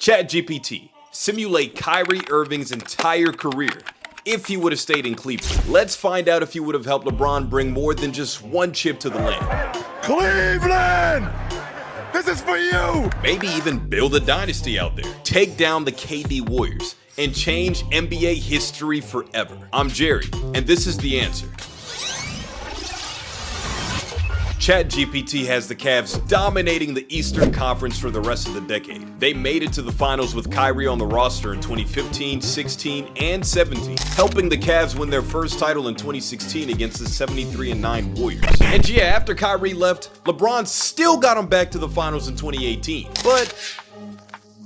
ChatGPT, simulate Kyrie Irving's entire career if he would have stayed in Cleveland. Let's find out if he would have helped LeBron bring more than just one chip to the land. Cleveland! This is for you! Maybe even build a dynasty out there. Take down the KD Warriors and change NBA history forever. I'm Jerry, and this is the answer. ChatGPT has the Cavs dominating the Eastern Conference for the rest of the decade. They made it to the finals with Kyrie on the roster in 2015, 16, and 17, helping the Cavs win their first title in 2016 against the 73-9 Warriors. And yeah, after Kyrie left, LeBron still got them back to the finals in 2018. But,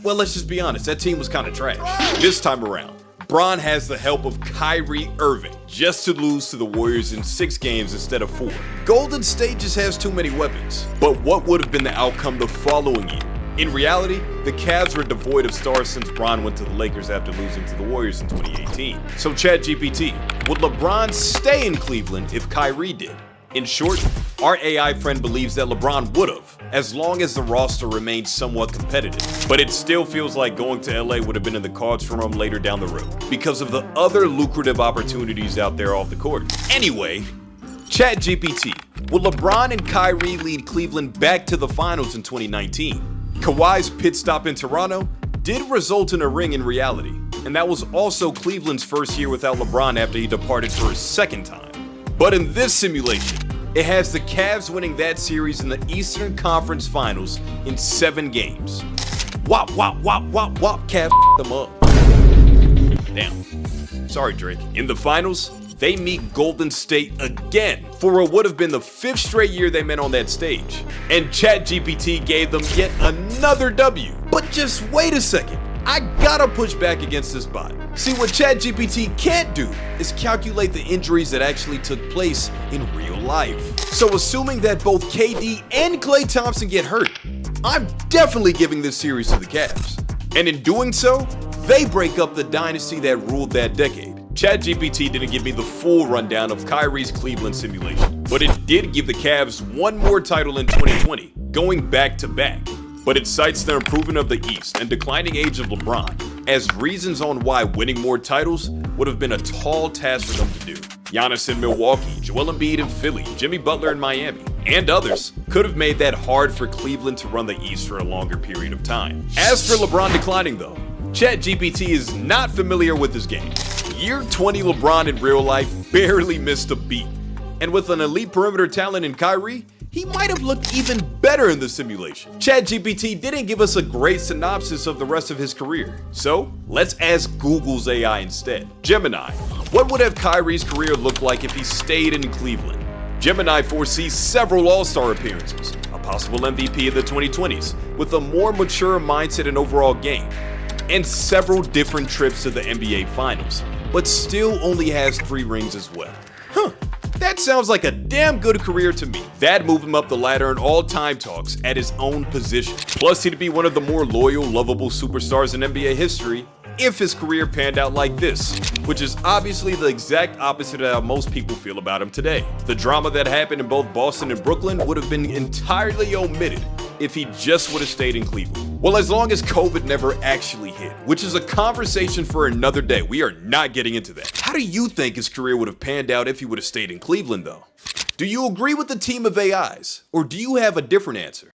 well, let's just be honest, that team was kind of trash. This time around, LeBron has the help of Kyrie Irving just to lose to the Warriors in 6 games instead of 4. Golden State just has too many weapons. But what would have been the outcome the following year? In reality, the Cavs were devoid of stars since LeBron went to the Lakers after losing to the Warriors in 2018. So ChatGPT, would LeBron stay in Cleveland if Kyrie did? In short, our AI friend believes that LeBron would've, as long as the roster remained somewhat competitive. But it still feels like going to LA would have been in the cards for him later down the road, because of the other lucrative opportunities out there off the court. Anyway, ChatGPT, will LeBron and Kyrie lead Cleveland back to the finals in 2019? Kawhi's pit stop in Toronto did result in a ring in reality, and that was also Cleveland's first year without LeBron after he departed for his second time. But in this simulation, it has the Cavs winning that series in the Eastern Conference Finals in 7 games. Wop, wop, wop, wop, wop, Cavs them up. Damn. Sorry, Drake. In the finals, they meet Golden State again for what would have been the 5th straight year they met on that stage. And ChatGPT gave them yet another W. But just wait a second. I gotta push back against this bot. See, what ChatGPT can't do is calculate the injuries that actually took place in real life. So assuming that both KD and Klay Thompson get hurt, I'm definitely giving this series to the Cavs. And in doing so, they break up the dynasty that ruled that decade. ChatGPT didn't give me the full rundown of Kyrie's Cleveland simulation, but it did give the Cavs one more title in 2020, going back to back. But it cites the improvement of the East and declining age of LeBron as reasons on why winning more titles would have been a tall task for them to do. Giannis in Milwaukee, Joel Embiid in Philly, Jimmy Butler in Miami, and others could have made that hard for Cleveland to run the East for a longer period of time. As for LeBron declining though, ChatGPT is not familiar with his game. Year 20 LeBron in real life barely missed a beat. And with an elite perimeter talent in Kyrie, he might have looked even better in the simulation. ChatGPT didn't give us a great synopsis of the rest of his career. So let's ask Google's AI instead. Gemini, what would have Kyrie's career looked like if he stayed in Cleveland? Gemini foresees several All-Star appearances, a possible MVP of the 2020s, with a more mature mindset and overall game, and several different trips to the NBA Finals, but still only has 3 rings as well. That sounds like a damn good career to me. That'd move him up the ladder in all-time talks at his own position. Plus, he'd be one of the more loyal, lovable superstars in NBA history if his career panned out like this, which is obviously the exact opposite of how most people feel about him today. The drama that happened in both Boston and Brooklyn would have been entirely omitted if he just would have stayed in Cleveland. Well, as long as COVID never actually hit, which is a conversation for another day. We are not getting into that. How do you think his career would have panned out if he would have stayed in Cleveland though? Do you agree with the team of AIs, or do you have a different answer?